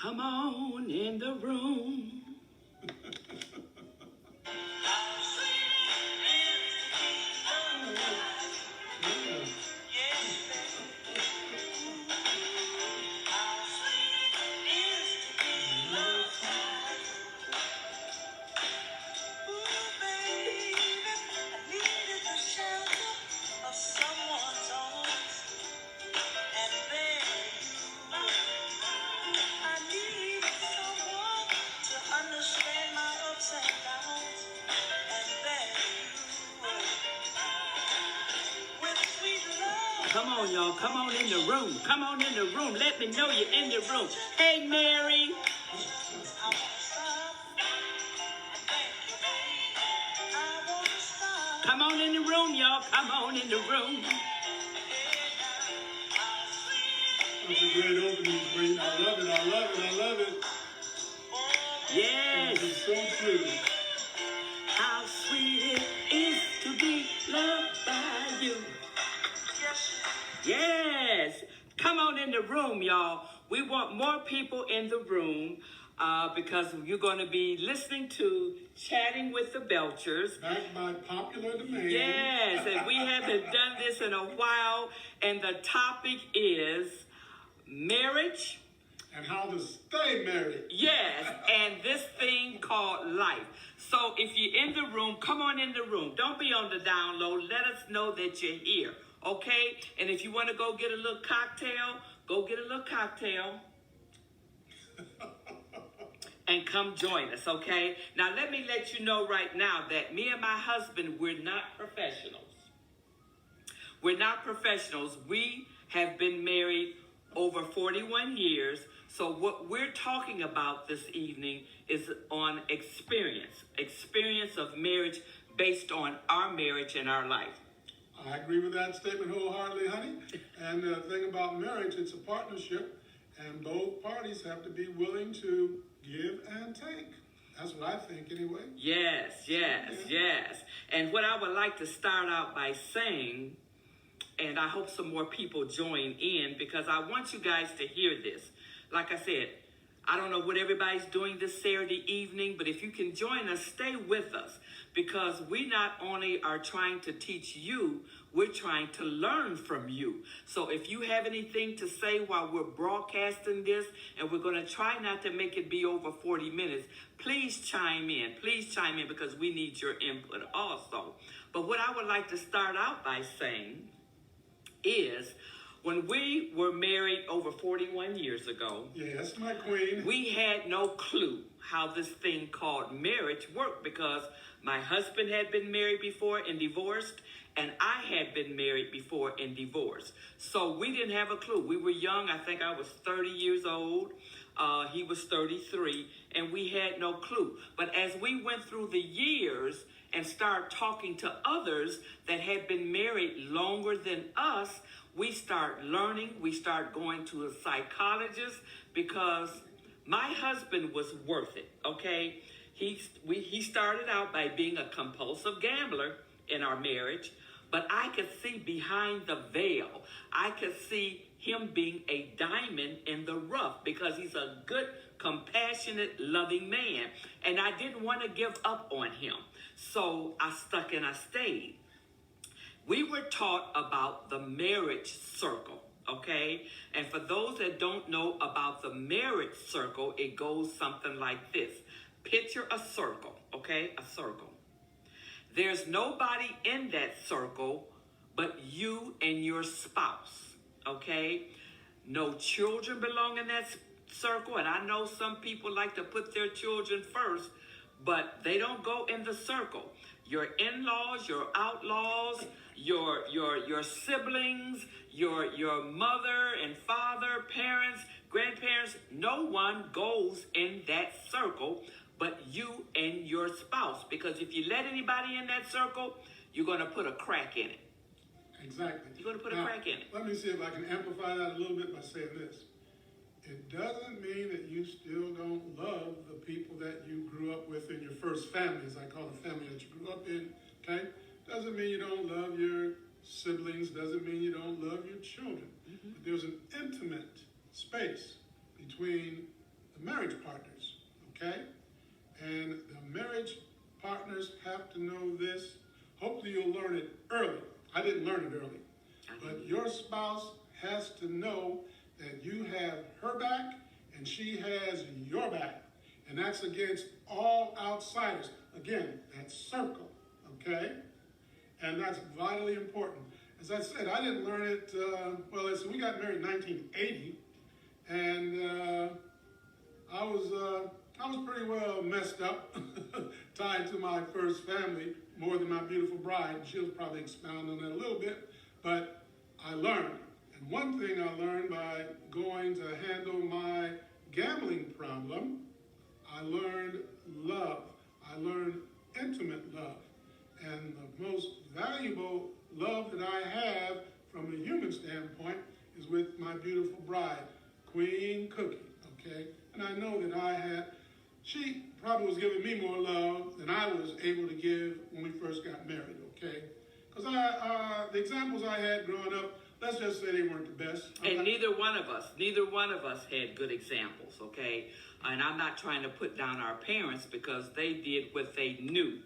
Come on in the room. Come on, y'all. Come on in the room. Come on in the room. Let me know you're in the room. Hey, Mary. Come on in the room, y'all. Come on in the room. That's a great opening, Green. I love it. I love it. I love it. Yes. It's so true. How sweet it is to be loved by you. Yes. Come on in the room, y'all. We want more people in the room because you're going to be listening to Chatting with the Belcher'S. Backed by popular demand. Yes, and we haven't done this in a while. And the topic is marriage. And how to stay married. Yes, and this thing called life. So if you're in the room, come on in the room. Don't be on the down low. Let us know that you're here, okay? And if you want to go get a little cocktail, go get a little cocktail. And come join us, okay? Now, let me let you know right now that me and my husband, we're not professionals. We're not professionals. We have been married over 41 years. So what we're talking about this evening is on experience of marriage based on our marriage and our life. I agree with that statement wholeheartedly, honey. And the thing about marriage, it's a partnership, and both parties have to be willing to give and take. That's what I think anyway. Yes. And what I would like to start out by saying, and I hope some more people join in because I want you guys to hear this. Like I said, I don't know what everybody's doing this Saturday evening, but if you can join us, stay with us because we not only are trying to teach you, we're trying to learn from you. So if you have anything to say while we're broadcasting this, and we're going to try not to make it be over 40 minutes, please chime in. Please chime in because we need your input also. But what I would like to start out by saying is when we were married over 41 years ago, yes, my queen, we had no clue how this thing called marriage worked because my husband had been married before and divorced, and I had been married before and divorced. So we didn't have a clue. We were young. I think I was 30 years old. He was 33, and we had no clue. But as we went through the years and started talking to others that had been married longer than us, we start learning. We start going to a psychologist because my husband was worth it, okay? He started out by being a compulsive gambler in our marriage, but I could see behind the veil. I could see him being a diamond in the rough because he's a good, compassionate, loving man. And I didn't want to give up on him. So I stuck and I stayed. We were taught about the marriage circle, okay? And for those that don't know about the marriage circle, it goes something like this. Picture a circle, okay? A circle. There's nobody in that circle but you and your spouse, okay? No children belong in that circle. And I know some people like to put their children first, but they don't go in the circle. Your in-laws, your outlaws, your siblings, your mother and father, parents, grandparents, no one goes in that circle but you and your spouse. Because if you let anybody in that circle, you're going to put a crack in it. Exactly. You're going to put a crack in it. Let me see if I can amplify that a little bit by saying this. It doesn't mean that you still don't love the people that you grew up with in your first family, as I call the family that you grew up in, okay? Doesn't mean you don't love your siblings, doesn't mean you don't love your children. Mm-hmm. But there's an intimate space between the marriage partners, okay? And the marriage partners have to know this. Hopefully you'll learn it early. I didn't learn it early. But your spouse has to know that you have her back and she has your back. And that's against all outsiders. Again, that circle, okay? And that's vitally important. As I said, I didn't learn it, listen, we got married in 1980, and I was pretty well messed up, tied to my first family more than my beautiful bride. She'll probably expound on that a little bit, but I learned. And one thing I learned by going to handle my gambling problem, I learned love. I learned intimate love. And the most valuable love that I have from a human standpoint is with my beautiful bride, Queen Cookie, okay? And I know that she probably was giving me more love than I was able to give when we first got married, okay? Because the examples I had growing up, let's just say they weren't the best. And neither one of us had good examples, okay? And I'm not trying to put down our parents because they did what they knew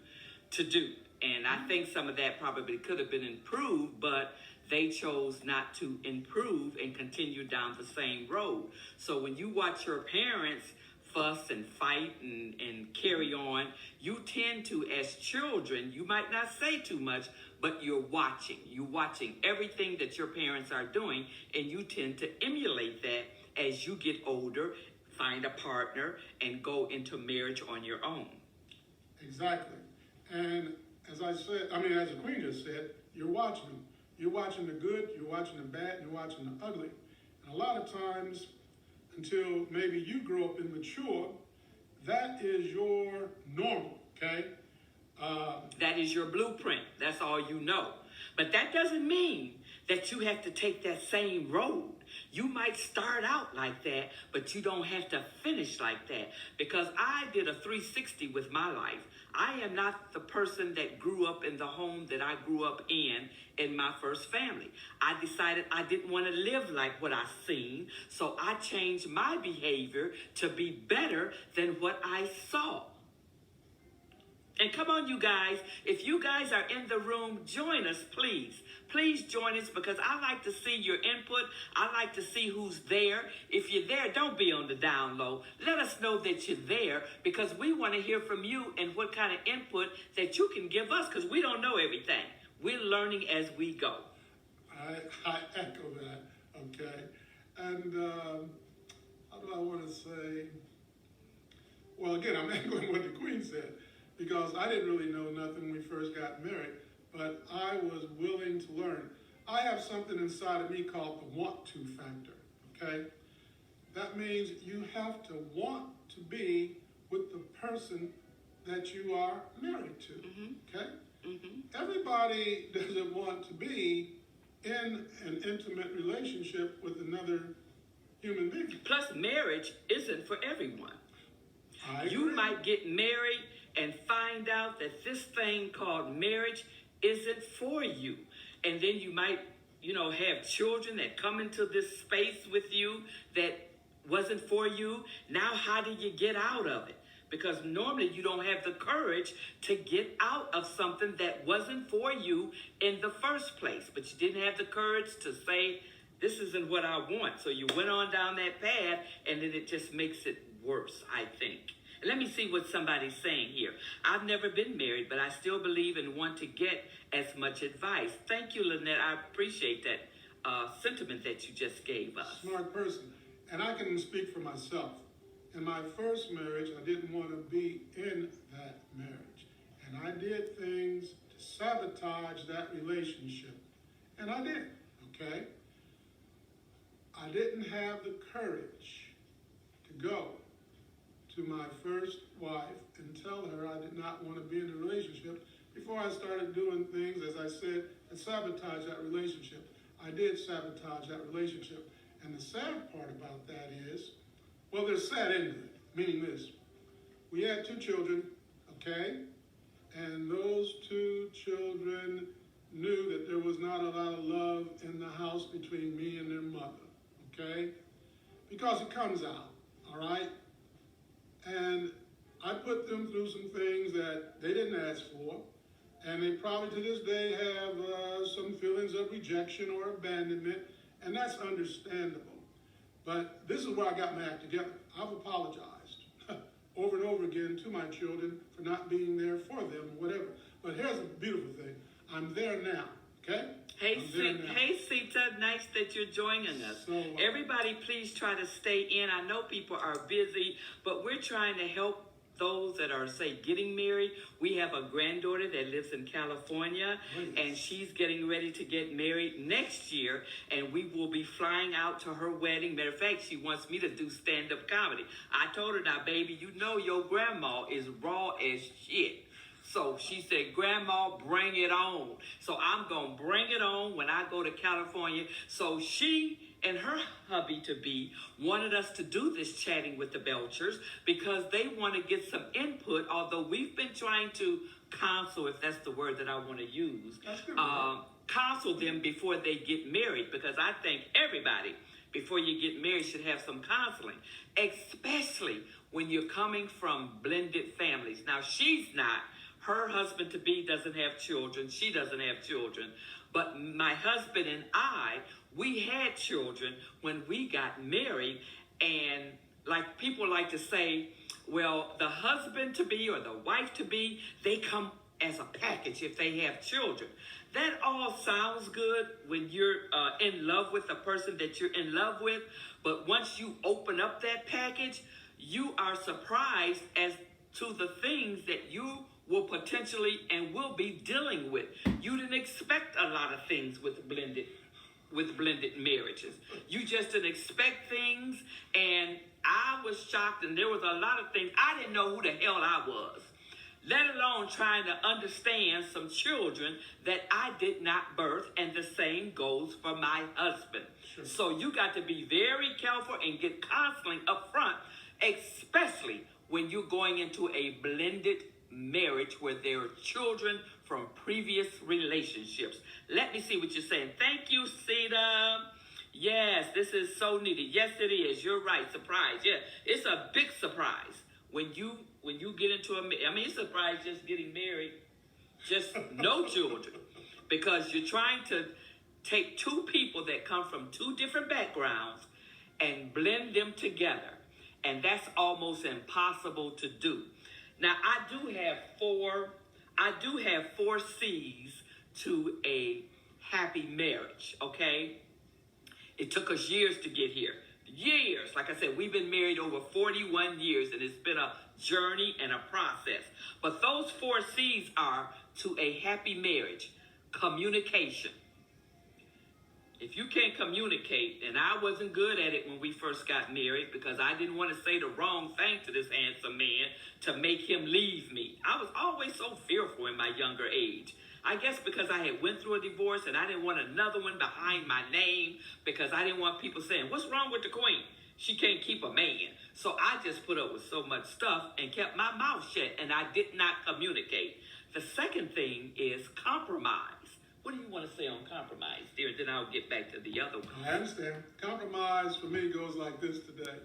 to do. And I think some of that probably could have been improved, but they chose not to improve and continue down the same road. So when you watch your parents fuss and fight and carry on, you tend to, as children, you might not say too much, but you're watching. You're watching everything that your parents are doing, and you tend to emulate that as you get older, find a partner, and go into marriage on your own. Exactly. And as I said, as the Queen just said, you're watching them. You're watching the good, you're watching the bad, you're watching the ugly. And a lot of times, until maybe you grow up and mature, that is your normal, okay? That is your blueprint. That's all you know. But that doesn't mean that you have to take that same road. You might start out like that, but you don't have to finish like that. Because I did a 360 with my life. I am not the person that grew up in the home that I grew up in my first family. I decided I didn't want to live like what I seen, so I changed my behavior to be better than what I saw. And come on, you guys, if you guys are in the room, join us, please. Please join us because I like to see your input. I like to see who's there. If you're there, don't be on the down low. Let us know that you're there because we want to hear from you and what kind of input that you can give us because we don't know everything. We're learning as we go. I echo that, okay? And how do I want to say? Well, again, I'm echoing what the Queen said. Because I didn't really know nothing when we first got married, but I was willing to learn. I have something inside of me called the want to factor, okay? That means you have to want to be with the person that you are married to, okay? Everybody doesn't want to be in an intimate relationship with another human being. Plus, marriage isn't for everyone. I agree. You might get married and find out that this thing called marriage isn't for you. And then you might, have children that come into this space with you that wasn't for you. Now, how do you get out of it? Because normally you don't have the courage to get out of something that wasn't for you in the first place. But you didn't have the courage to say, this isn't what I want. So you went on down that path, and then it just makes it worse, I think. Let me see what somebody's saying here. I've never been married, but I still believe and want to get as much advice. Thank you, Lynette. I appreciate that sentiment that you just gave us. Smart person. And I can speak for myself. In my first marriage, I didn't want to be in that marriage. And I did things to sabotage that relationship. And I did, okay? I didn't have the courage to go to my first wife and tell her I did not want to be in a relationship before I started doing things, as I said, that sabotage that relationship. I did sabotage that relationship. And the sad part about that is, well, there's sad and good, meaning this. We had 2 children, okay? And those 2 children knew that there was not a lot of love in the house between me and their mother, okay? Because it comes out, all right? And I put them through some things that they didn't ask for. And they probably to this day have some feelings of rejection or abandonment. And that's understandable. But this is where I got my act together. I've apologized over and over again to my children for not being there for them or whatever. But here's a beautiful thing. I'm there now, okay? Hey, Sita, nice that you're joining us. So, everybody, please try to stay in. I know people are busy, but we're trying to help those that are, say, getting married. We have a granddaughter that lives in California, and she's getting ready to get married next year, and we will be flying out to her wedding. Matter of fact, she wants me to do stand-up comedy. I told her, now, baby, you know your grandma is raw as shit. So she said, Grandma, bring it on. So I'm going to bring it on when I go to California. So she and her hubby-to-be wanted us to do this chatting with the Belcher's because they want to get some input, although we've been trying to counsel, if that's the word that I want to use, counsel them before they get married, because I think everybody, before you get married, should have some counseling, especially when you're coming from blended families. Now, she's not. Her husband-to-be doesn't have children. She doesn't have children. But my husband and I, we had children when we got married. And like people like to say, well, the husband-to-be or the wife-to-be, they come as a package if they have children. That all sounds good when you're in love with the person that you're in love with. But once you open up that package, you are surprised as to the things that you will potentially and will be dealing with. You didn't expect a lot of things with blended marriages. You just didn't expect things, and I was shocked, and there was a lot of things. I didn't know who the hell I was, let alone trying to understand some children that I did not birth, and the same goes for my husband. Sure. So you got to be very careful and get counseling up front, especially when you're going into a blended marriage where there are children from previous relationships. Let me see what you're saying. Thank you, Sita. Yes, this is so needed. Yes, it is. You're right. Surprise. Yeah, it's a big surprise when you get into it's a surprise just getting married, just no children, because you're trying to take two people that come from two different backgrounds and blend them together, and that's almost impossible to do. Now, I do have four C's to a happy marriage, okay? It took us years to get here. Years. Like I said, we've been married over 41 years, and it's been a journey and a process. But those four C's are to a happy marriage: communication. If you can't communicate, and I wasn't good at it when we first got married because I didn't want to say the wrong thing to this handsome man to make him leave me. I was always so fearful in my younger age. I guess because I had went through a divorce and I didn't want another one behind my name because I didn't want people saying, what's wrong with the queen? She can't keep a man. So I just put up with so much stuff and kept my mouth shut, and I did not communicate. The second thing is compromise. What do you want to say on compromise, dear? Then I'll get back to the other one. I understand. Compromise for me goes like this today.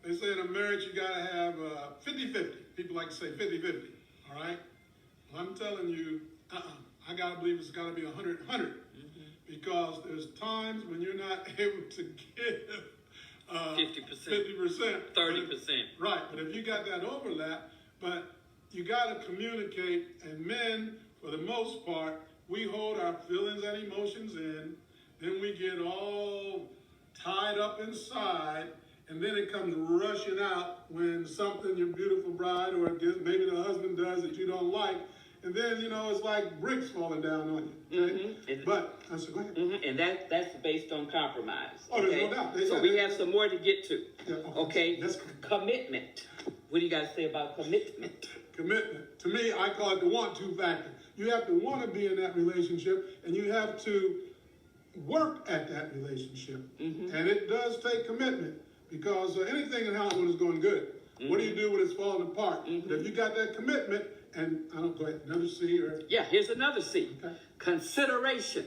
They say in a marriage you got to have 50-50. People like to say 50-50, all right? Well, I'm telling you, I got to believe it's got to be 100-100. Because there's times when you're not able to give 50%. 30%. Right, but if you got that overlap, but you got to communicate, and men, for the most part, we hold our feelings and emotions in, then we get all tied up inside, and then it comes rushing out when something your beautiful bride or maybe the husband does that you don't like, and then, it's like bricks falling down on you. Okay? But, so go ahead. And that's based on compromise. Oh, okay? There's no doubt. So we have some more to get to. Yeah, okay? That's commitment. What do you got to say about commitment? Commitment. To me, I call it the want-to factor. You have to want to be in that relationship, and you have to work at that relationship. And it does take commitment, because anything in Hollywood is going good. What do you do when it's falling apart? But if you got that commitment, and I don't go ahead, another C or... Yeah, here's another C. Okay. Consideration.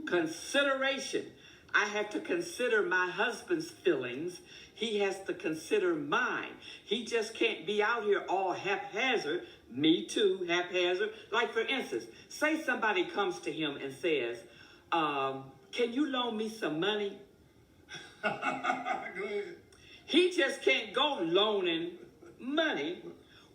Consideration. I have to consider my husband's feelings. He has to consider mine. He just can't be out here all haphazard. Me too, haphazard. Like for instance, say somebody comes to him and says, can you loan me some money? Go ahead. He just can't go loaning money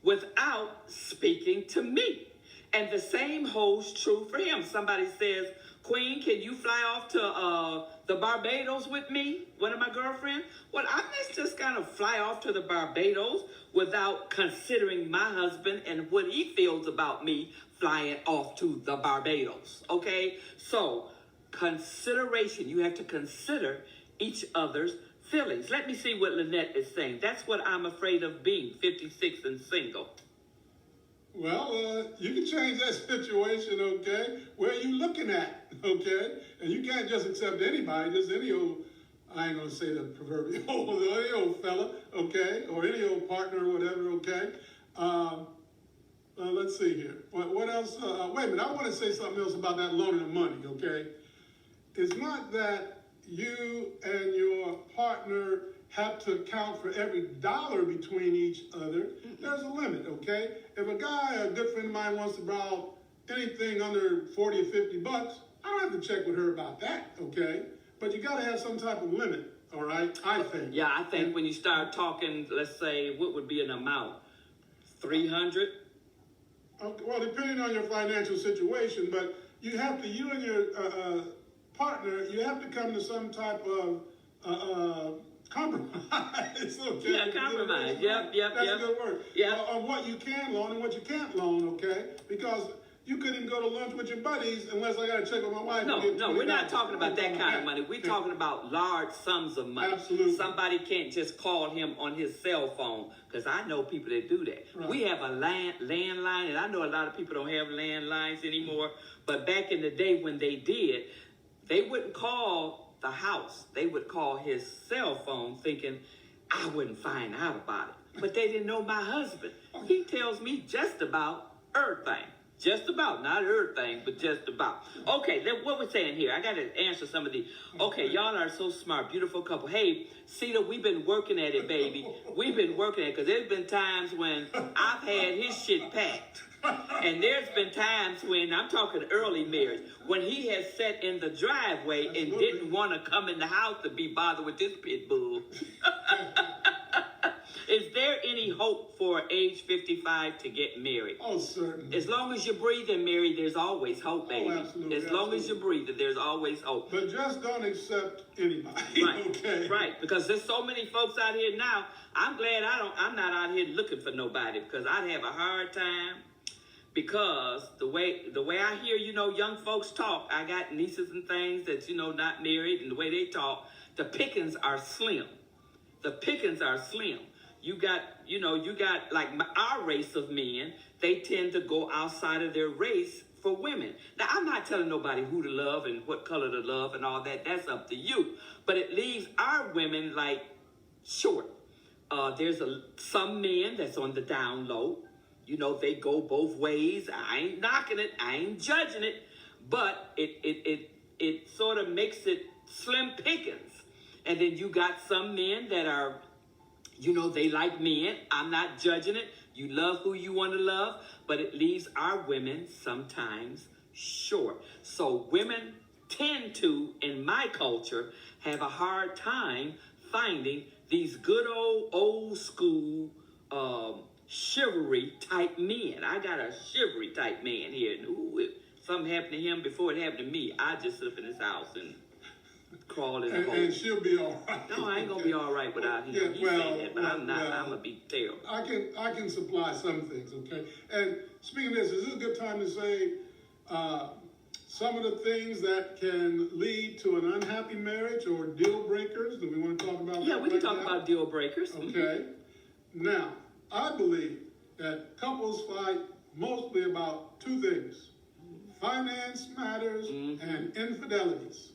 without speaking to me. And the same holds true for him. Somebody says, Queen, can you fly off to the Barbados with me? One of my girlfriends? Well, I must just kind of fly off to the Barbados without considering my husband and what he feels about me flying off to the Barbados. Okay? So, consideration. You have to consider each other's feelings. Let me see what Lynette is saying. That's what I'm afraid of being, 56 and single. Well, you can change that situation, okay? Where are you looking at, okay? And you can't just accept anybody, just any old, I ain't gonna say the proverbial, any old fella, okay? Or any old partner or whatever, okay? Let's see here. What else? Wait a minute, I want to say something else about that loaning of money, okay? It's not that you and your partner have to account for every dollar between each other. There's a limit, okay? If a guy, a good friend of mine, wants to borrow anything under 40 or 50 bucks, I don't have to check with her about that, okay? But you got to have some type of limit, all right? I think. Yeah, I think when you start talking, let's say, what would be an amount? 300? Okay, well, depending on your financial situation, but you have to, you and your partner, you have to come to some type of compromise. Okay? Yeah, compromise. Yep. That's a good word. Yeah. On what you can loan and what you can't loan, okay? Because you couldn't go to lunch with your buddies unless I got to check with my wife. No, we're not talking about that kind of money. We're talking about large sums of money. Absolutely. Somebody can't just call him on his cell phone, because I know people that do that. Right. We have a landline, and I know a lot of people don't have landlines anymore, but back in the day when they did, they wouldn't call the house. They would call his cell phone thinking, I wouldn't find out about it. But they didn't know my husband. He tells me just about everything. Just about, not everything, but just about. Okay, what we're saying here, I got to answer some of these. Okay, y'all are so smart, beautiful couple. Hey, Cedar, we've been working at it, baby. We've been working at it, because there's been times when I've had his shit packed. And there's been times when, I'm talking early marriage, when he has sat in the driveway and didn't want to come in the house to be bothered with this pit bull. Is there any hope for age 55 to get married? Oh, certainly. As long as you're breathing, Mary, there's always hope, baby. Oh, absolutely. As long as you're breathing, there's always hope. But just don't accept anybody. Right. Okay. Right. Because there's so many folks out here now. I'm glad I'm not out here looking for nobody, because I'd have a hard time. Because the way I hear, young folks talk, I got nieces and things that's, not married, and the way they talk, the pickings are slim. The pickings are slim. You got like our race of men, they tend to go outside of their race for women. Now, I'm not telling nobody who to love and what color to love and all that. That's up to you. But it leaves our women, like, short. There's some men that's on the down low. They go both ways. I ain't knocking it. I ain't judging it. But it sort of makes it slim pickings. And then you got some men that are, they like men. I'm not judging it. You love who you want to love. But it leaves our women sometimes short. So women tend to, in my culture, have a hard time finding these good old school chivalry type men. I got a chivalry type man here. And if something happened to him before it happened to me, I just sit up in his house and crawl in the hole. And she'll be all right. No, I ain't gonna be all right without him. He's saying that, but I'm not. I'm gonna be terrible. I can supply some things, okay? And speaking of this, is this a good time to say some of the things that can lead to an unhappy marriage or deal breakers? Do we want to talk about that? Yeah, we can talk about deal breakers. Okay. Now, I believe that couples fight mostly about two things: finance matters and infidelities.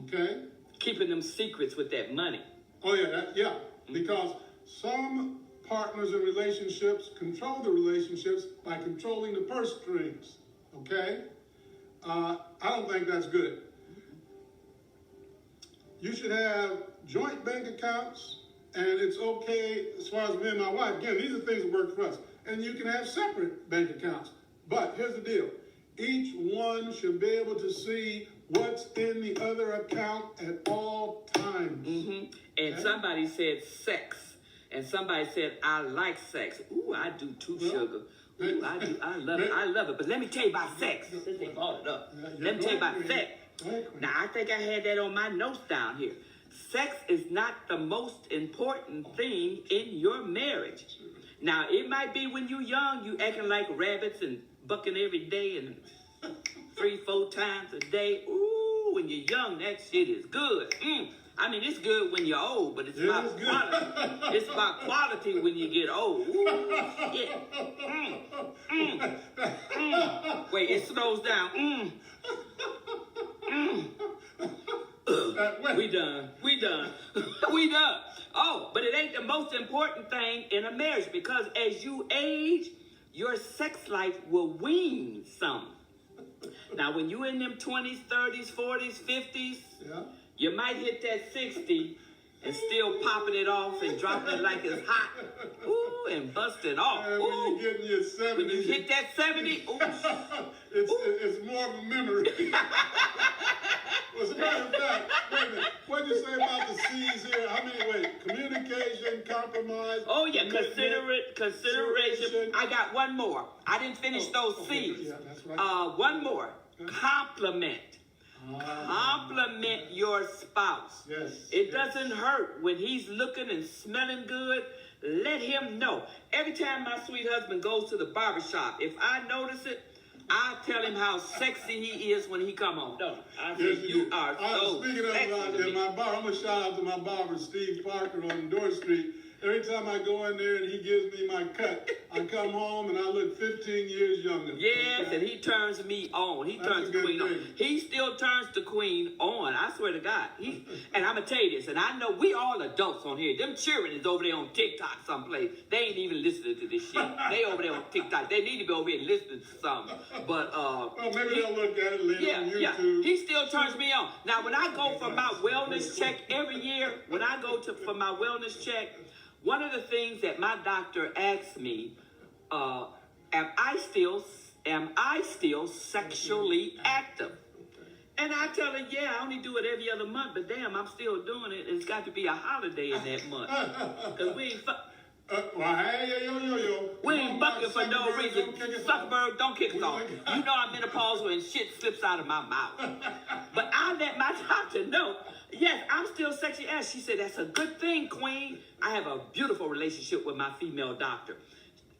Okay? Keeping them secrets with that money. Oh, yeah, because some partners in relationships control the relationships by controlling the purse strings. Okay? I don't think that's good. you should have joint bank accounts, and it's okay as far as me and my wife. Again, these are things that work for us. And you can have separate bank accounts. But here's the deal. Each one should be able to see what's in the other account at all times. Mm-hmm. And somebody said sex. And somebody said, I like sex. Ooh, I do too, sugar. Ooh, I do. I love it. I love it. But let me tell you about sex. Since they brought it up. Let me tell you about sex. Now, I think I had that on my notes down here. Sex is not the most important thing in your marriage. Now, it might be when you're young, you acting like rabbits and bucking every day and 3-4 times a day. Ooh, when you're young, that shit is good. I mean, it's good when you're old, but it's about quality. It's about quality when you get old. Ooh, shit. Wait, it slows down. We done. We done. We done. Oh, but it ain't the most important thing in a marriage, because as you age, your sex life will wane some. Now, when you in them 20s, 30s, 40s, 50s, you might hit that 60 and still popping it off and dropping it like it's hot. Ooh, and busting off. And when you get in your 70s, when you hit that 70, ooh. It's more of a memory. Well, as a matter of fact, wait a minute. What did you say about the C's here? How many? Wait, communication, compromise. Oh yeah, consideration. I got one more. I didn't finish those C's. Yeah, that's right. One more. Compliment. Compliment your spouse. Yes. It doesn't hurt when he's looking and smelling good. Let him know. Every time my sweet husband goes to the barbershop, if I notice it, I tell him how sexy he is when he come home. No, I say, you are so speaking of my barber, I'm going to shout out to my barber, Steve Parker on Door Street. Every time I go in there and he gives me my cut, I come home and I look 15 years younger. Yes, and he turns me on. He turns the queen on. He still turns the queen on. I swear to God. And I'm going to tell you this, and I know we all adults on here. Them children is over there on TikTok someplace. They ain't even listening to this shit. They over there on TikTok. They need to be over here listening to something. But, well, maybe they'll look at it later on YouTube. He still turns me on. Now, when I go for my wellness check every year, for my wellness check, one of the things that my doctor asks me, am I still sexually active? And I tell her, yeah, I only do it every other month, but damn, I'm still doing it. It's got to be a holiday in that month. Because we ain't we ain't bucking for no reason. Zuckerberg, don't kick us off. You know I'm menopausal and shit slips out of my mouth. But I let my doctor know, yes, I'm still sexually active. She said, that's a good thing, Queen. I have a beautiful relationship with my female doctor.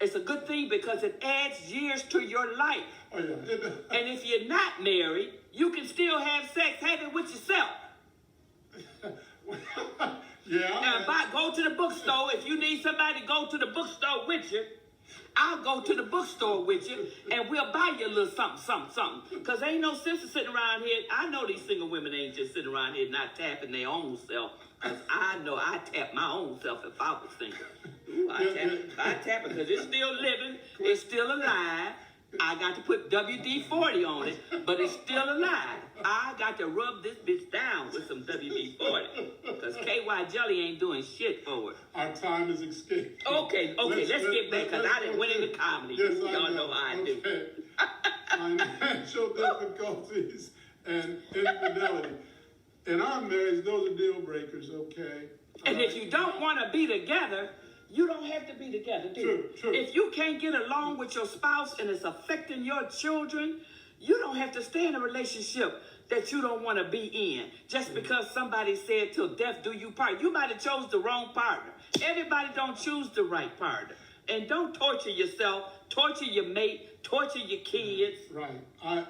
It's a good thing because it adds years to your life. Oh, yeah. And if you're not married, you can still have sex. Have it with yourself. Yeah. And go to the bookstore. If you need somebody to go to the bookstore with you, I'll go to the bookstore with you, and we'll buy you a little something. Because ain't no sense of sitting around here. I know these single women ain't just sitting around here not tapping their own self. Because I know I tap my own self if I was single. Ooh, I tap it because it's still living. It's still alive. I got to put WD-40 on it, but it's still alive. I got to rub this bitch down with some WD-40 because KY Jelly ain't doing shit for it. Our time is escaped. Okay, let's get back because I didn't went into comedy. Yes, y'all know how I do. Financial difficulties and infidelity. In our marriage, those are deal breakers, okay? And if you don't want to be together, you don't have to be together, do you? True. If you can't get along with your spouse and it's affecting your children, you don't have to stay in a relationship that you don't want to be in. Just because somebody said till death do you part. You might have chose the wrong partner. Everybody don't choose the right partner. And don't torture yourself, torture your mate, torture your kids. Right. I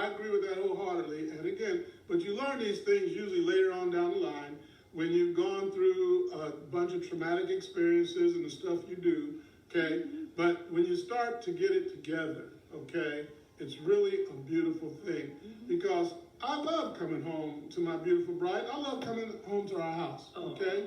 agree with that wholeheartedly. And again, but you learn these things usually later on down the line when you've gone through a bunch of traumatic experiences and the stuff you do, okay? But when you start to get it together, okay, it's really a beautiful thing. Because I love coming home to my beautiful bride. I love coming home to our house, okay?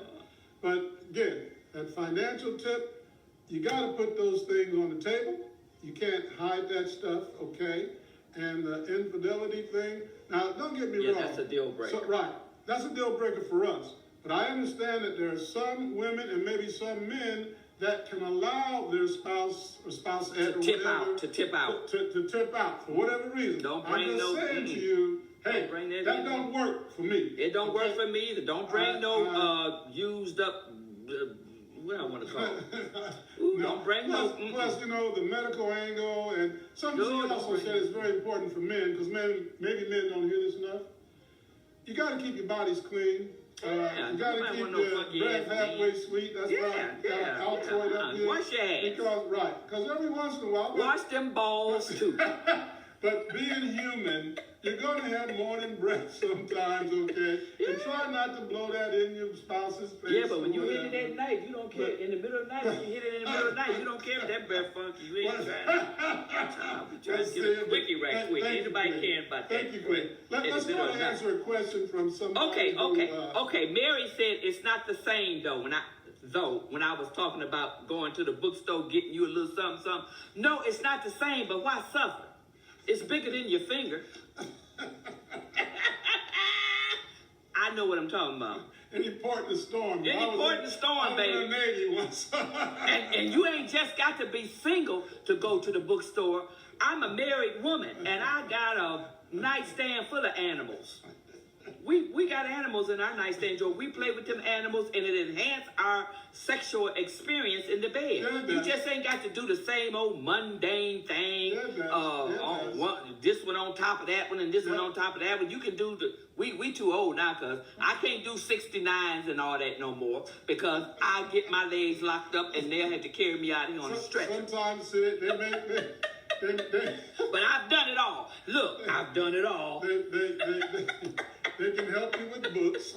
But again, that financial tip, you got to put those things on the table. You can't hide that stuff, okay? And the infidelity thing. Now, don't get me wrong. Yeah, that's a deal breaker. Right. That's a deal breaker for us. But I understand that there are some women and maybe some men that can allow their spouse or spousette To or tip whatever out, to tip out. to tip out for whatever reason. Don't I'm bring just no- saying to mm-mm. you, hey, Don't bring that that in. don't work for me. It don't work Okay? for me either. Don't bring used up, what I want to call it. Ooh, No. don't bring Plus, you know, the medical angle, and something No, she don't also bring said is very important for men, because maybe men don't hear this enough. You got to keep your bodies clean. Yeah, you got to nobody keep want no your funky breath ass halfway man. sweet. That's Yeah, why I got yeah, Altoid yeah. up here. Wash your ass. Because every once in a while, Wash them balls too. but being human, you're going to have morning breath sometimes, okay? And try not to blow that in your spouse's face. Yeah, but when or you hit whatever. it at night, you don't care. In the middle of the night, when you hit it in the middle of the night, you don't care if that breath funky. You ain't trying to. We trying to get a quickie right quick. Ain't nobody caring about that. Thank you, Greg. Let's In the go middle of and the night. answer a question from somebody Okay. Mary said it's not the same though. When I was talking about going to the bookstore, getting you a little something. No, it's not the same, but why suffer? It's bigger than your finger. I know what I'm talking about. Any port in the storm. Any port in the storm, baby. I was in the Navy once. And you ain't just got to be single to go to the bookstore. I'm a married woman, and I got a nightstand full of animals. We got animals in our nightstand, Joe. We play with them animals, and it enhances our sexual experience in the bed. Yeah, it You does. just ain't got to do the same old mundane thing. Yeah, it does. This one on top of that one, and this one on top of that one. You can do we too old now, cause I can't do 69s and all that no more, because I get my legs locked up, and they'll have to carry me out here on a stretcher. Sometimes they But I've done it all. Look, I've done it all. They can help you with books.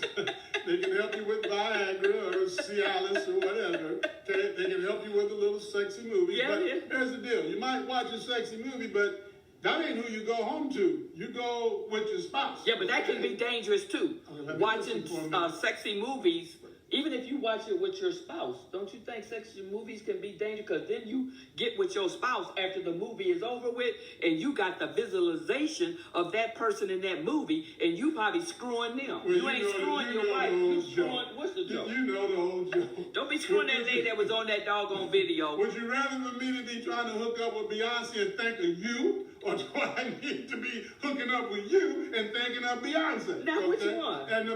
They can help you with Viagra or Cialis or whatever. Okay? They can help you with a little sexy movie. Yeah, but yeah. here's the deal. You might watch a sexy movie, but that ain't who you go home to. You go with your spouse. Yeah, but that can be dangerous too. Okay, let me Watching listen for a minute. sexy movies, even if you watch it with your spouse, don't you think sexy movies can be dangerous? Because then you get with your spouse after the movie is over with, and you got the visualization of that person in that movie, and you probably screwing them. Well, you ain't screwing your wife. You screwing, what's the joke? You know the whole joke. Don't be screwing that lady that was on that doggone video. Would you rather for me to be trying to hook up with Beyonce and think of you? Or do I need to be hooking up with you and thinking of Beyonce? Now, which one? And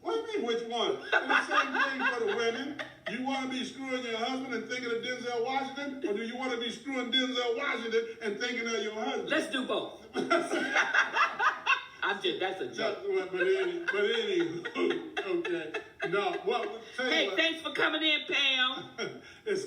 what do you mean which one? And the same thing for the women. You want to be screwing your husband and thinking of Denzel Washington? Or do you want to be screwing Denzel Washington and thinking of your husband? Let's do both. That's a joke. But anywho, okay. No, Hey, thanks for coming in, Pam. it's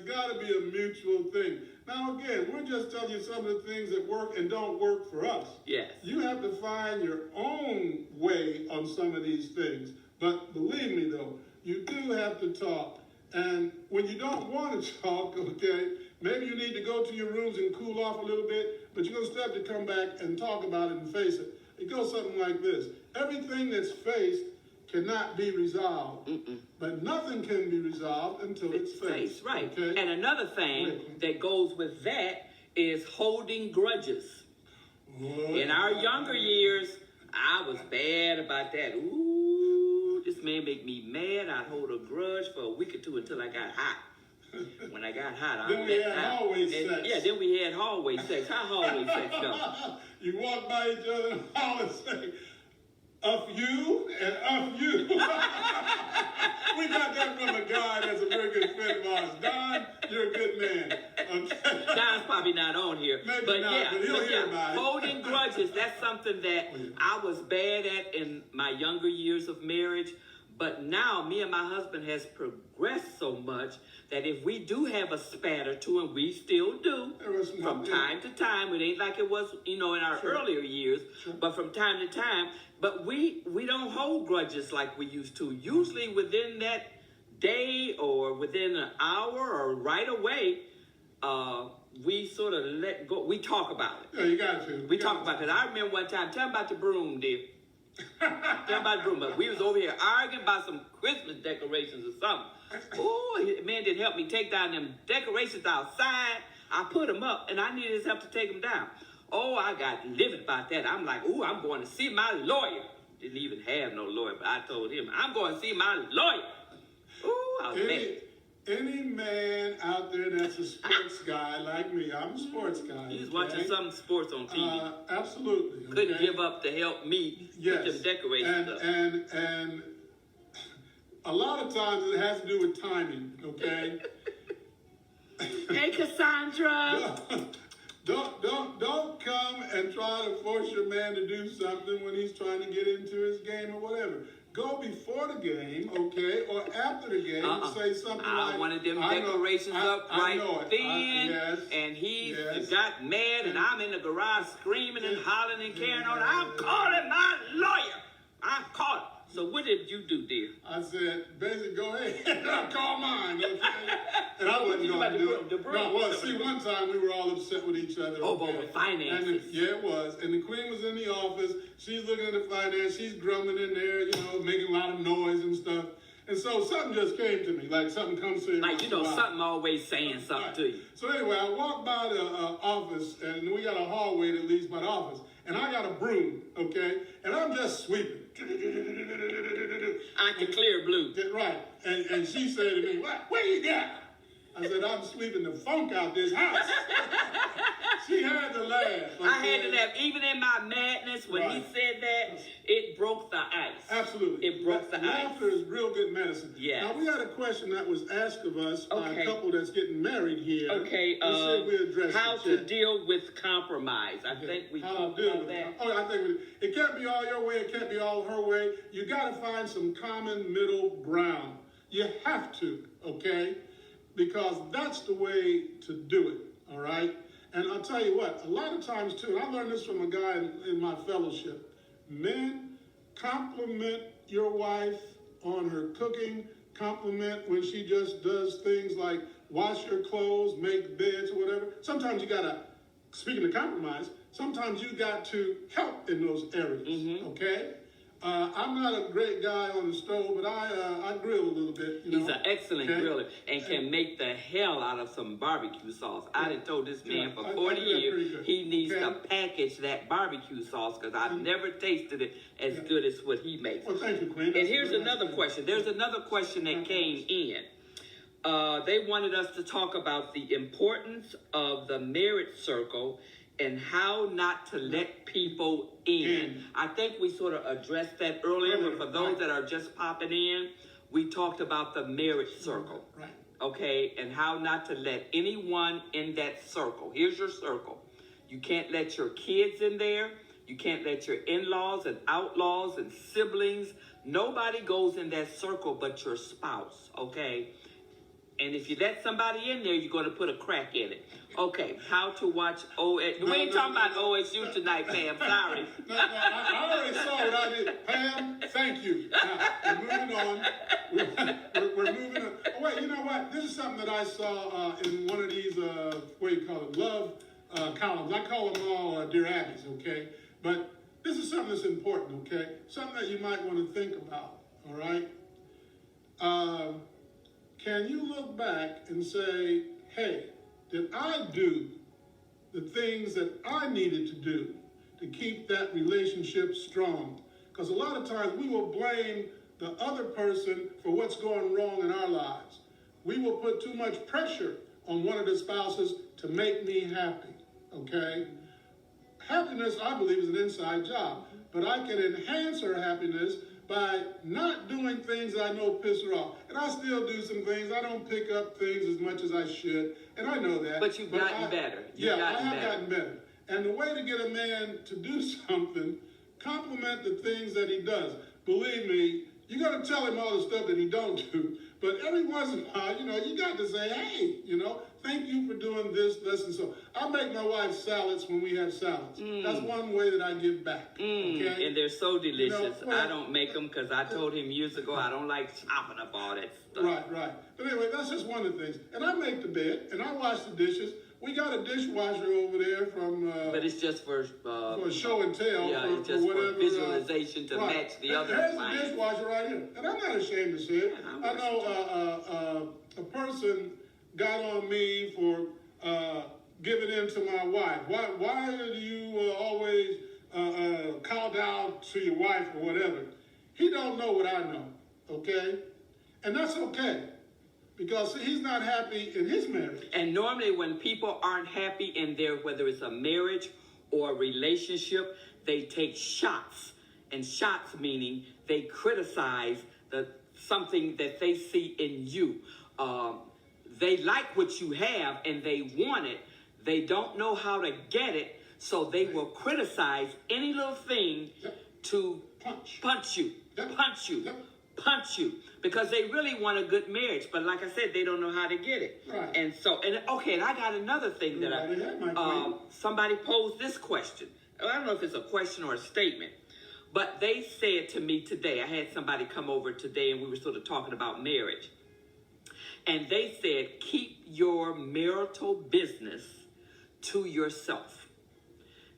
got to be a mutual thing. Now, again, we're just telling you some of the things that work and don't work for us. Yes. You have to find your own way on some of these things. But believe me, though, you do have to talk. And when you don't want to talk, okay, maybe you need to go to your rooms and cool off a little bit, but you're going to still have to come back and talk about it and face it. It goes something like this. Everything that's faced cannot be resolved, but nothing can be resolved until it's faced. Right. Okay? And another thing that goes with that is holding grudges. In our younger years, I was bad about that. Ooh, this man make me mad. I'd hold a grudge for a week or two until I got hot. When I got hot, Then we had hallway sex. Yeah, then we had hallway sex. How hallway sex go? You walk by each other in the hall and say, "Up you and up you." We got that from a guy that's a very good friend of ours. Don, you're a good man. Okay? Don's probably not on here. Maybe but not, yeah, but he'll hear about it. holding grudges, that's something that I was bad at in my younger years of marriage. But now me and my husband has progressed so much that if we do have a spat or two, and we still do, from time to time, it ain't like it was, in our earlier years, but from time to time, but we don't hold grudges like we used to. Usually within that day or within an hour or right away, we sort of let go. We talk about it. Yeah, you got to. We talk about it. I remember one time, tell me about the broom, dear. Tell me about the broom. But we was over here arguing about some Christmas decorations or something. Oh, man didn't help me take down them decorations outside. I put them up, and I needed his help to take them down. Oh, I got livid about that. I'm like, ooh, I'm going to see my lawyer. didn't even have no lawyer, but I told him, I'm going to see my lawyer. Ooh, I was mad. Any man out there that's a sports guy like me, I'm a sports guy. He was watching some sports on TV. Absolutely. Couldn't give up to help me with them decorations up. And a lot of times it has to do with timing, okay? Hey, Cassandra. Don't come and try to force your man to do something when he's trying to get into his game or whatever. Go before the game, okay, or after the game and say something like, I wanted them decorations up right then, yes, and he got mad, and I'm in the garage screaming and hollering and carrying on. I'm calling my lawyer. I'm calling. So what did you do, dear? I said, basically, go ahead. I'll call mine, okay? And I wasn't going to do it. No, well, see, one time we were all upset with each other. Oh, but with finances. Yeah, it was. And the queen was in the office. She's looking at the finance. She's grumbling in there, making a lot of noise and stuff. And so something just came to me, like something comes to you. Like, something always saying something to you. So anyway, I walked by the office, and we got a hallway that leads by the office. And I got a broom, okay? And I'm just sweeping. I can clear blue. Right. And she said to me, what you got? I said, I'm sweeping the funk out this house. She had to laugh. Okay? I had to laugh. Even in my madness, when he said that, it broke the ice. Absolutely. It broke the ice. Laughter is real good medicine. Yeah. Now, we had a question that was asked of us by a couple that's getting married here. Okay. How to deal with compromise. I think we talked about that. I think it can't be all your way. It can't be all her way. You got to find some common middle ground. You have to, okay? Because that's the way to do it, all right? And I'll tell you what, a lot of times too, and I learned this from a guy in my fellowship, men, compliment your wife on her cooking, compliment when she just does things like wash your clothes, make beds or whatever. Sometimes you gotta, speaking of compromise, sometimes you got to help in those areas, okay? I'm not a great guy on the stove, but I grill a little bit. He's an excellent griller and can make the hell out of some barbecue sauce. I done told this man for 40 years he needs to package that barbecue sauce because I've never tasted it as good as what he makes. Well, thank you, Queen. And here's another question. There's another question that came in. They wanted us to talk about the importance of the marriage circle and how not to let people in. I think we sort of addressed that earlier, but for those that are just popping in, we talked about the marriage circle. Right. Okay, and how not to let anyone in that circle. Here's your circle. You can't let your kids in there. You can't let your in-laws and outlaws and siblings. Nobody goes in that circle but your spouse, okay? And if you let somebody in there, you're going to put a crack in it. Okay, how to watch OSU. We ain't talking about OSU tonight, Pam. Sorry. I already saw what I did. Pam, thank you. Now, we're moving on. We're moving on. Oh, wait, you know what? This is something that I saw in one of these, what do you call it, love columns. I call them all Dear Abbeys, okay? But this is something that's important, okay? Something that you might want to think about, all right? Can you look back and say, hey, did I do the things that I needed to do to keep that relationship strong? Because a lot of times we will blame the other person for what's going wrong in our lives. We will put too much pressure on one of the spouses to make me happy, okay? Happiness, I believe, is an inside job, but I can enhance her happiness by not doing things that I know piss her off. And I still do some things. I don't pick up things as much as I should, and I know that. But you've gotten better. I have gotten better. And the way to get a man to do something, compliment the things that he does. Believe me, you're going to tell him all the stuff that he don't do, but every once in a while, you got to say, hey, thank you for doing this, and so. I make my wife salads when we have salads. That's one way that I give back. Okay? And they're so delicious. I don't make them because I told him years ago I don't like chopping up all that stuff. Right. But anyway, that's just one of the things. And I make the bed, and I wash the dishes. We got a dishwasher over there from... but it's just for show and tell. Yeah, it's just for visualization to match the other There's the dishwasher right here. And I'm not ashamed to say it. I know a person got on me for giving in to my wife. Why do you always kowtow to your wife or whatever. He don't know what I know, okay? And that's okay, because he's not happy in his marriage. And normally when people aren't happy in their, whether it's a marriage or a relationship, they take shots. And shots meaning they criticize something that they see in you. They like what you have and they want it. They don't know how to get it, so they will criticize any little thing to punch you, punch you, punch you, because they really want a good marriage. But like I said, they don't know how to get it. Right. And so, and I got another thing that somebody posed this question. I don't know if it's a question or a statement, but they said to me today, I had somebody come over today and we were sort of talking about marriage. And they said, keep your marital business to yourself.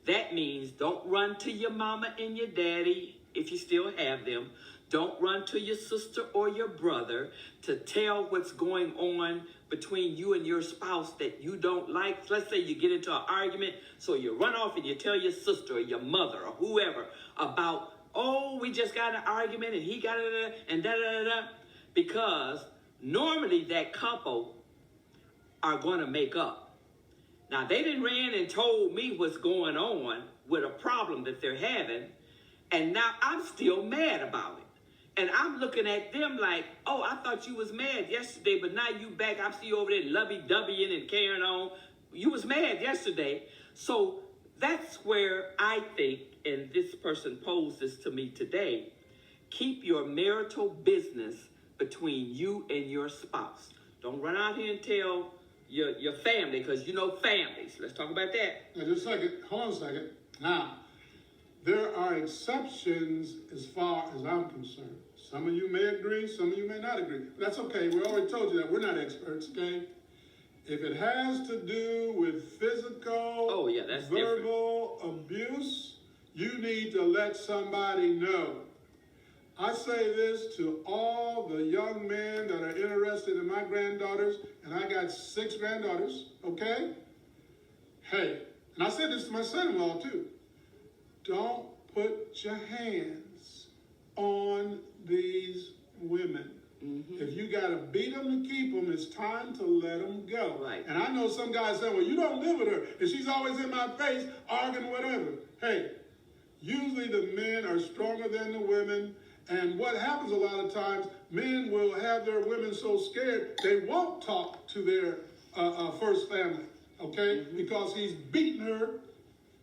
That means don't run to your mama and your daddy, if you still have them. Don't run to your sister or your brother to tell what's going on between you and your spouse that you don't like. Let's say you get into an argument, so you run off and you tell your sister or your mother or whoever about, oh, we just got in an argument and he got it and da-da-da-da. Because normally that couple are going to make up. Now, they didn't ran and told me what's going on with a problem that they're having, and now I'm still mad about it. And I'm looking at them like, oh, I thought you was mad yesterday, but now you back. I see you over there lovey-doveying and carrying on. You was mad yesterday. So that's where I think, and this person posed this to me today, keep your marital business between you and your spouse. Don't run out here and tell your family, because you know families. Let's talk about that. Now, just a second. Hold on a second. Now, there are exceptions as far as I'm concerned. Some of you may agree, some of you may not agree. That's okay. We already told you that. We're not experts, okay? If it has to do with physical, verbal abuse, you need to let somebody know. I say this to all the young men that are interested in my granddaughters, and I got 6 granddaughters, okay? Hey, and I said this to my son-in-law too. Don't put your hands on these women. Mm-hmm. If you got to beat them to keep them, it's time to let them go. Right. And I know some guys say, well, you don't live with her, and she's always in my face, arguing whatever. Hey, usually the men are stronger than the women. And what happens a lot of times, men will have their women so scared, they won't talk to their first family, okay? Mm-hmm. Because he's beating her.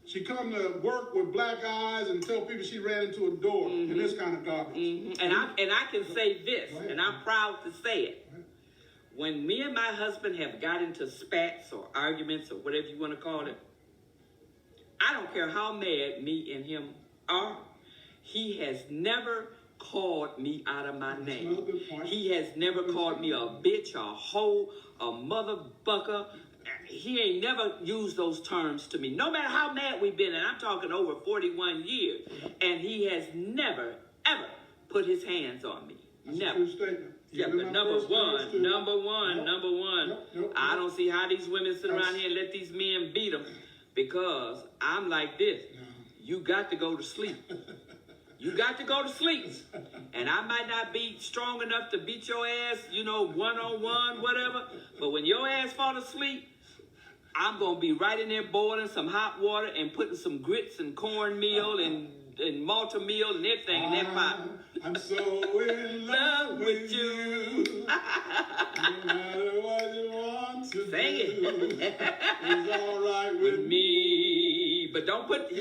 She come to work with black eyes and tell people she ran into a door, and this kind of garbage. Mm-hmm. And I can say this, and I'm proud to say it. When me and my husband have got into spats or arguments or whatever you want to call it, I don't care how mad me and him are, he has never called me out of my name. He has never called me a bitch, a hoe, a motherfucker. He ain't never used those terms to me, no matter how mad we've been, and I'm talking over 41 years, and he has never, ever put his hands on me. That's never. A true statement. Yeah, but number one, I don't see how these women sit around here and let these men beat them, because I'm like this. You got to go to sleep. You got to go to sleep. And I might not be strong enough to beat your ass, one-on-one, whatever. But when your ass fall asleep, I'm going to be right in there boiling some hot water and putting some grits and cornmeal and malta meal and everything in that pot. I'm so in love with you. No matter what you want to Sing do, it's all right with me. But don't put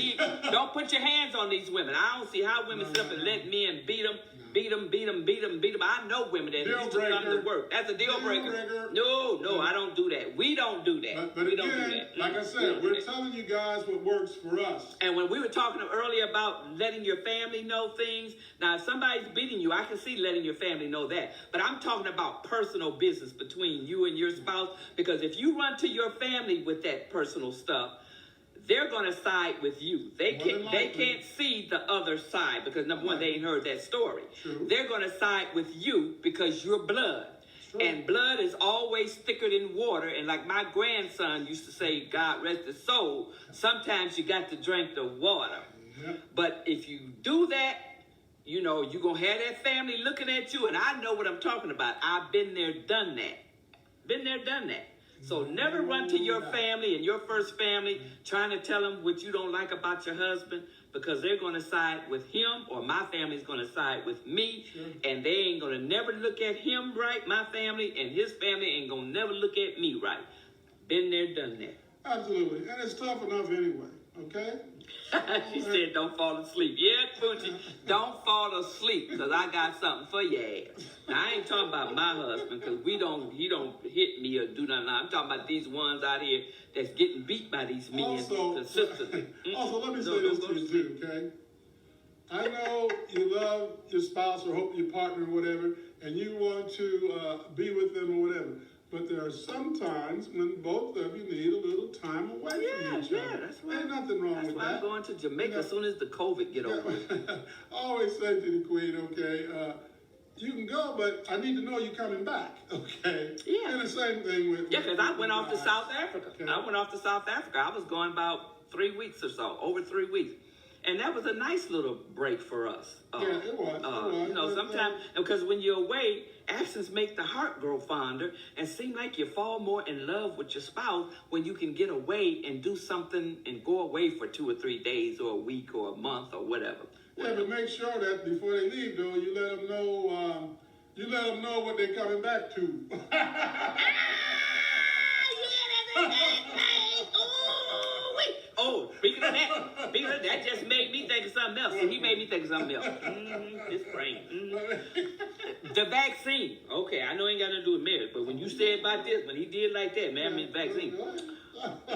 your hands on these women. I don't see how women sit up and let men beat them. I know women that used to come to work. That's a deal breaker. No, I don't do that. We don't do that. But we again, don't do that. like I said, we're telling you guys what works for us. And when we were talking earlier about letting your family know things, now if somebody's beating you, I can see letting your family know that. But I'm talking about personal business between you and your spouse, because if you run to your family with that personal stuff, they're going to side with you. They can't see the other side because, number one, they ain't heard that story. True. They're going to side with you because you're blood. True. And blood is always thicker than water. And like my grandson used to say, God rest his soul, sometimes you got to drink the water. Yep. But if you do that, you know, you're going to have that family looking at you, and I know what I'm talking about. I've been there, done that. Been there, done that. So never run to your family and your first family trying to tell them what you don't like about your husband, because they're going to side with him, or my family's going to side with me, and they ain't going to never look at him right, my family, and his family ain't going to never look at me right. Been there, done that. Absolutely. And it's tough enough anyway, okay? She said, don't fall asleep. Yeah, Poochie, don't fall asleep, because I got something for your ass. Now, I ain't talking about my husband, because he don't hit me or do nothing. I'm talking about these ones out here that's getting beat by these men consistently. Also, let me say this to you too, okay? I know you love your spouse or hope your partner or whatever, and you want to be with them or whatever. But there are some times when both of you need a little time away from each other. Yeah, that's right. Ain't nothing wrong with that. That's why I'm going to Jamaica as soon as the COVID get over. I always say to the queen, okay, you can go, but I need to know you're coming back, okay? Yeah. And the same thing with... Yeah, because I went off to South Africa. Okay. I went off to South Africa. I was going about 3 weeks or so, over 3 weeks. And that was a nice little break for us. Yeah, it was. You know, sometimes, because when you're away, absence make the heart grow fonder and seem like you fall more in love with your spouse when you can get away and do something and go away for 2 or 3 days or a week or a month or whatever. Yeah, but make sure that before they leave, though, you let them know what they're coming back to. Oh, speaking of that just made me think of something else. See, he made me think of something else. This brain. The vaccine. Okay, I know it ain't got nothing to do with marriage, but when you said about this, when he did like that, man, I mean vaccine.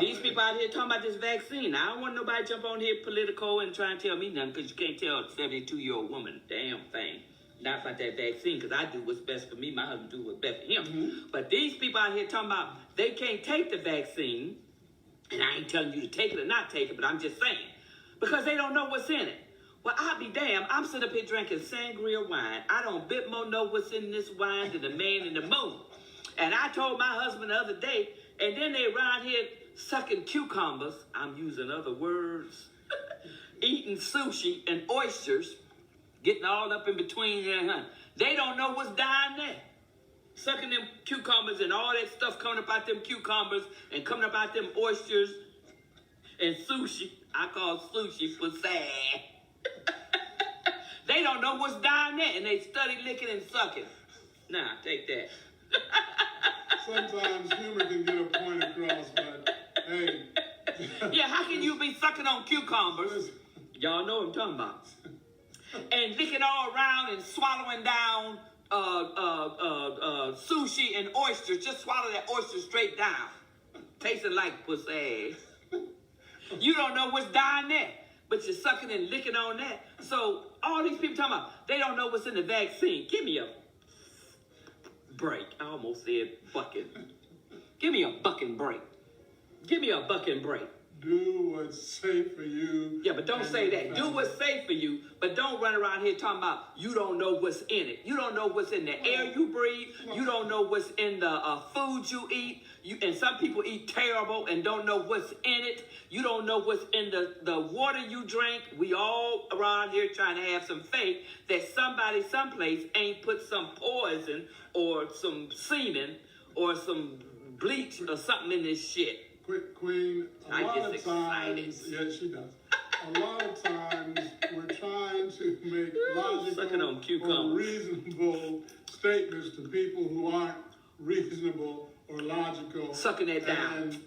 These people out here talking about this vaccine. I don't want nobody to jump on here political and try and tell me nothing, because you can't tell a 72-year-old woman a damn thing. Not about that vaccine, because I do what's best for me. My husband do what's best for him. But these people out here talking about they can't take the vaccine. And I ain't telling you to take it or not take it, but I'm just saying. Because they don't know what's in it. Well, I'll be damned. I'm sitting up here drinking sangria wine. I don't bit more know what's in this wine than the man in the moon. And I told my husband the other day, and then they around here sucking cucumbers. I'm using other words. Eating sushi and oysters. Getting all up in between there, huh? They don't know what's down there. Sucking them cucumbers and all that stuff coming up out them cucumbers and coming up out them oysters and sushi. I call sushi for sad. They don't know what's down there, and they study licking and sucking. Nah, take that. Sometimes humor can get a point across, but hey. Yeah, how can you be sucking on cucumbers? Y'all know what I'm talking about. And licking all around and swallowing down sushi and oysters. Just swallow that oyster straight down. Tasting like pussy. You don't know what's down there, but you're sucking and licking on that. So all these people talking about, they don't know what's in the vaccine. Give me a break. I almost said bucking. Give me a bucking break. Give me a bucking break. Do what's safe for you. Yeah, but don't say that. Do what's safe for you, but don't run around here talking about you don't know what's in it. You don't know what's in the air you breathe. You don't know what's in the food you eat. And some people eat terrible and don't know what's in it. You don't know what's in the water you drink. We all around here trying to have some faith that somebody someplace ain't put some poison or some semen or some bleach or something in this shit. Queen, a lot of times, excited. yeah, she does. A lot of times, we're trying to make logical or reasonable statements to people who aren't reasonable or logical. Sucking that down.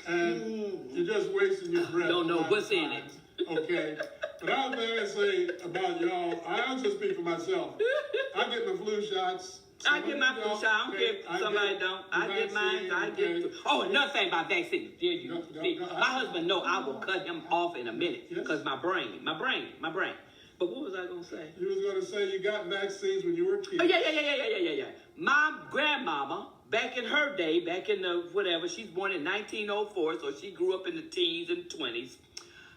And you're just wasting your breath. Don't know what's in it. Okay. But I was going to say about y'all, I don't just speak for myself. I get my flu shots. I get my flu shot. I don't care if somebody don't. I get mine. I get. Oh, another thing about vaccine. Dear you, my husband know I will cut him off in a minute because my brain. But what was I gonna say? You was gonna say you got vaccines when you were a kid. Oh, yeah. My grandmama, back in her day, back in the whatever, she's born in 1904, so she grew up in the teens and 20s.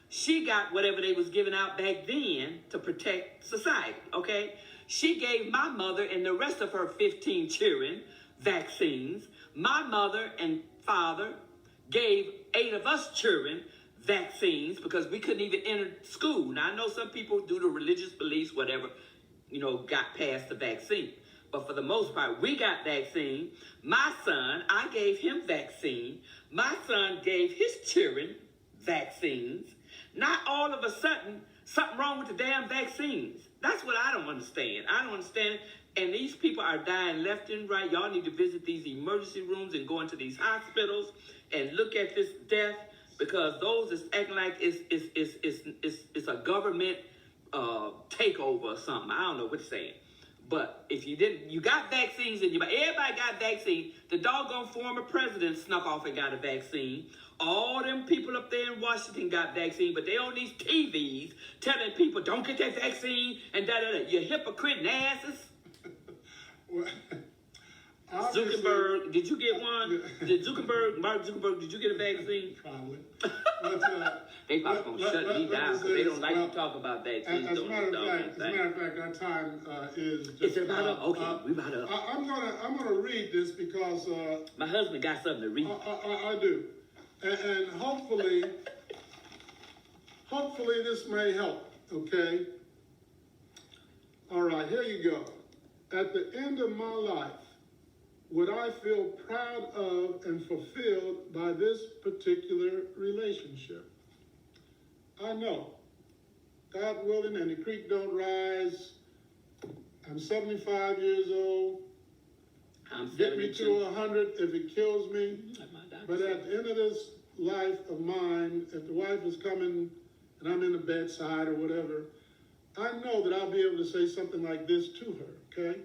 She got whatever they was giving out back then to protect society. Okay. She gave my mother and the rest of her 15 children vaccines. My mother and father gave 8 of us children vaccines because we couldn't even enter school. Now, I know some people, due to religious beliefs, whatever, got past the vaccine. But for the most part, we got vaccine. My son, I gave him vaccine. My son gave his children vaccines. Not all of a sudden, something wrong with the damn vaccines. That's what I don't understand. I don't understand it. And these people are dying left and right. Y'all need to visit these emergency rooms and go into these hospitals and look at this death, because those is acting like it's a government takeover or something. I don't know what to say. But if you didn't, you got vaccines and everybody got vaccine. The doggone former president snuck off and got a vaccine. All them people up there in Washington got vaccine, but they on these TVs telling people don't get that vaccine and da-da-da. You hypocrite asses. Well, Zuckerberg, did you get one? Did Mark Zuckerberg, did you get a vaccine? Probably. But, they probably going to shut me down because they don't like to talk about vaccines. As a matter of fact, our time is just Is it about up? Okay, we about up. I'm gonna read this because my husband got something to read. I do, and hopefully this may help. Okay. All right, here you go. At the end of my life, would I feel proud of and fulfilled by this particular relationship? I know, God willing, and the creek don't rise. I'm 75 years old. I'm Get me to 100 if it kills me. But at the end of this life of mine, if the wife is coming and I'm in the bedside or whatever, I know that I'll be able to say something like this to her, okay?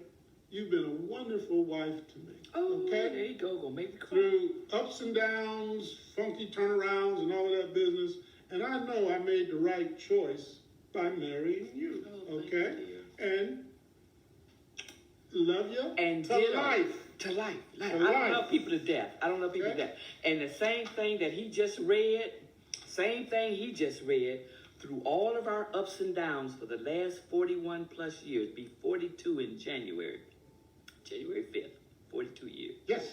You've been a wonderful wife to me. Oh, okay? There you go. Go make me cry. Through ups and downs, funky turnarounds, and all of that business. And I know I made the right choice by marrying you, okay? And love you and to life. To life. I don't love people to death. To death. And the same thing that he just read, through all of our ups and downs for the last 41 plus years, be 42 in January 5th, 42 years. Yes.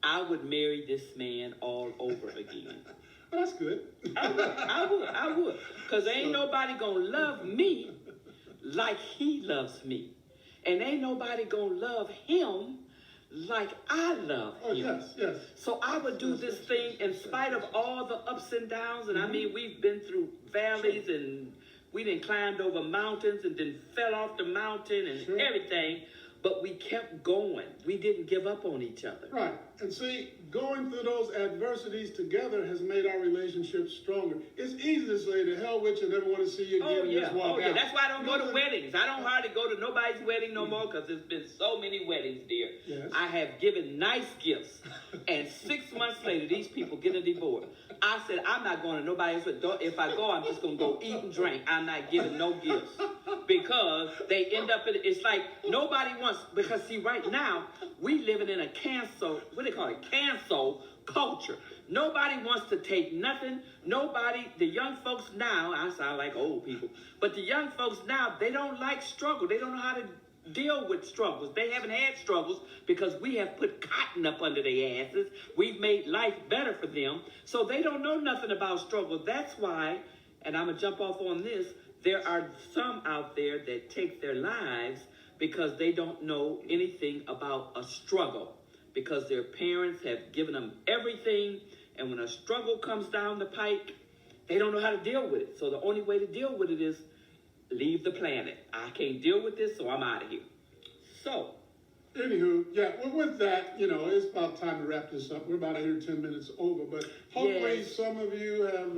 I would marry this man all over again. Well, that's good. I would. Because ain't nobody going to love me like he loves me. And ain't nobody going to love him like I love him. Yes. So I would do this thing in spite of all the ups and downs. And I mean, we've been through valleys and we done climbed over mountains and then fell off the mountain and everything. But we kept going. We didn't give up on each other. Right. And see, going through those adversities together has made our relationship stronger. It's easy to say, to hell with you, never want to see you again. Just walk out. That's why I don't go to weddings. I don't hardly go to nobody's wedding no more because there's been so many weddings, dear. Yes. I have given nice gifts. And 6 months later, these people get a divorce. I said, I'm not going to nobody else. If I go, I'm just going to go eat and drink. I'm not giving no gifts. Because they end up it's like nobody wants, because see, right now, we living in a cancel culture. Nobody wants to take nothing. The young folks now, I sound like old people, but the young folks now, they don't like struggle. They don't know how to deal with struggles. They haven't had struggles because we have put cotton up under their asses. We've made life better for them. So they don't know nothing about struggle. That's why, and I'm going to jump off on this, there are some out there that take their lives because they don't know anything about a struggle, because their parents have given them everything, and when a struggle comes down the pike, they don't know how to deal with it. So the only way to deal with it is leave the planet. I can't deal with this, so I'm out of here. So, anywho, with that, it's about time to wrap this up. We're about 8 or 10 minutes over, but hopefully some of you have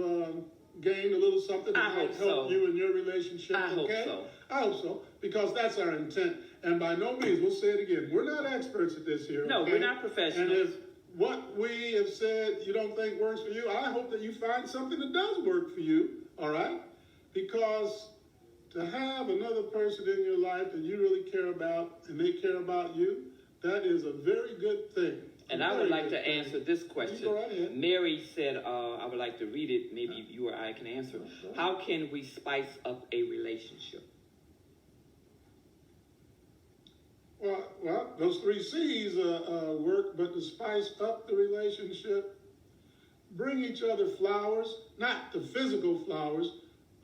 gained a little something that might help you in your relationship. I hope so, because that's our intent. And by no means, we'll say it again, we're not experts at this here. No, we're not professionals. And if what we have said you don't think works for you, I hope that you find something that does work for you, all right? Because to have another person in your life that you really care about and they care about you, that is a very good thing. And I would like to answer this question. Go right ahead. Mary said, I would like to read it. Maybe you or I can answer. How can we spice up a relationship? Well, those 3 C's work, but to spice up the relationship, bring each other flowers, not the physical flowers,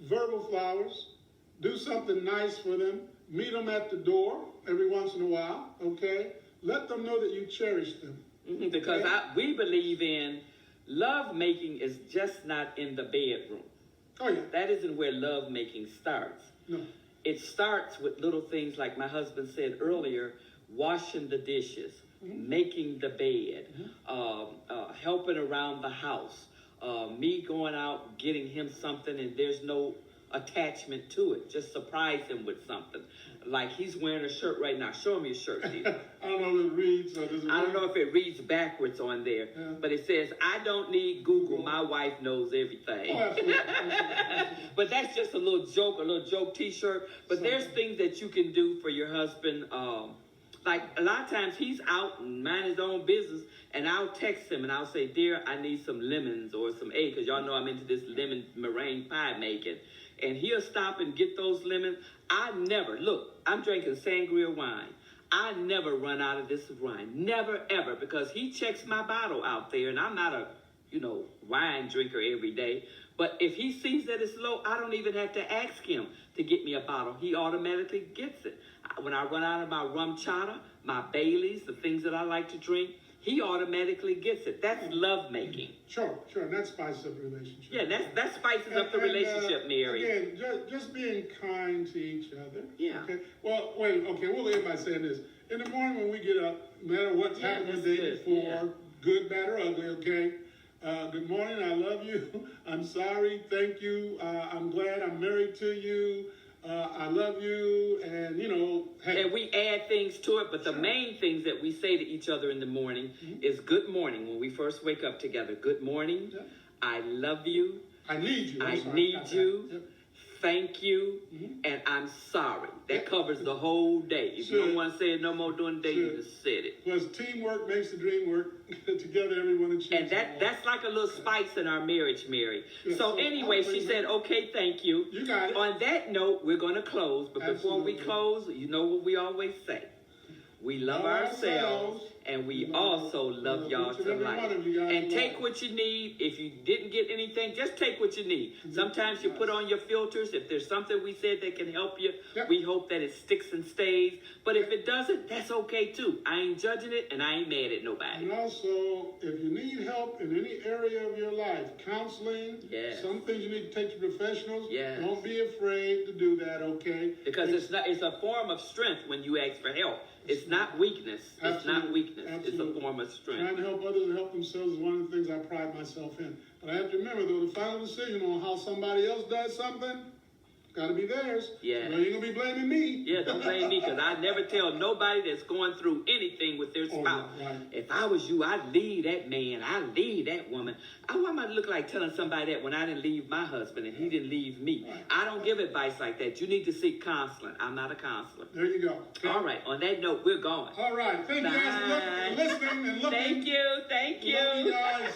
verbal flowers. Do something nice for them. Meet them at the door every once in a while, okay? Let them know that you cherish them. Mm-hmm, because okay? we believe in love making is just not in the bedroom. Oh, yeah. That isn't where love making starts. No. It starts with little things like my husband said earlier, washing the dishes, making the bed, helping around the house, me going out, getting him something and there's no attachment to it. Just surprise him with something. Like he's wearing a shirt right now. Show him your shirt, Steve. I don't know if it reads or does it I don't know if it reads backwards on there, but it says, I don't need Google. My wife knows everything. Oh, absolutely. Absolutely. But that's just a little joke t-shirt. But there's things that you can do for your husband. Like a lot of times he's out and mind his own business, and I'll text him and I'll say, dear, I need some lemons or some eggs, because y'all know I'm into this lemon meringue pie making. And he'll stop and get those lemons. I'm drinking sangria wine. I never run out of this wine. Never, ever, because he checks my bottle out there, and I'm not a, wine drinker every day. But if he sees that it's low, I don't even have to ask him to get me a bottle. He automatically gets it. When I run out of my rum chata, my Baileys, the things that I like to drink, he automatically gets it. That's love making. Sure. And that spices up the relationship. Yeah, that spices up the relationship, Mary. Again, just being kind to each other. Yeah. Okay. Well, we'll end by saying this. In the morning when we get up, no matter what's happened the day before, good, bad, or ugly, okay? Good morning, I love you. I'm sorry, thank you. I'm glad I'm married to you. I love you, and hey. And we add things to it, but the main things that we say to each other in the morning is good morning when we first wake up together. Good morning. Yeah. I love you. I need you. I need you. Yep. Thank you, and I'm sorry. That covers the whole day. If you don't want to say it no more during the day, you just said it. Plus, teamwork makes the dream work. Together, everyone achieves. And that's like a little spice in our marriage, Mary. Yeah, so anyway, she said, okay, thank you. You got it. On that note, we're going to close. But before we close, you know what we always say. We love ourselves, and we also love y'all to life. And take what you need. If you didn't get anything, just take what you need. Sometimes you put on your filters. If there's something we said that can help you, we hope that it sticks and stays. But if it doesn't, that's okay too. I ain't judging it, and I ain't mad at nobody. And also, if you need help in any area of your life, counseling, some things you need to take to professionals, don't be afraid to do that, okay? Because it's a form of strength when you ask for help. It's not weakness. It's not weakness. It's a form of strength. Trying to help others and help themselves is one of the things I pride myself in. But I have to remember, though, the final decision on how somebody else does something, got to be theirs. Yeah. Well, you're going to be blaming me. Yeah, don't blame me, because I never tell nobody that's going through anything with their spouse. Right. If I was you, I'd leave that man. I'd leave that woman. Why am I look like telling somebody that when I didn't leave my husband and he didn't leave me? Right. I don't give advice like that. You need to seek counseling. I'm not a counselor. There you go. Okay. All right. On that note, we're going. All right. Thank you guys for listening and looking. Thank you. Love you guys.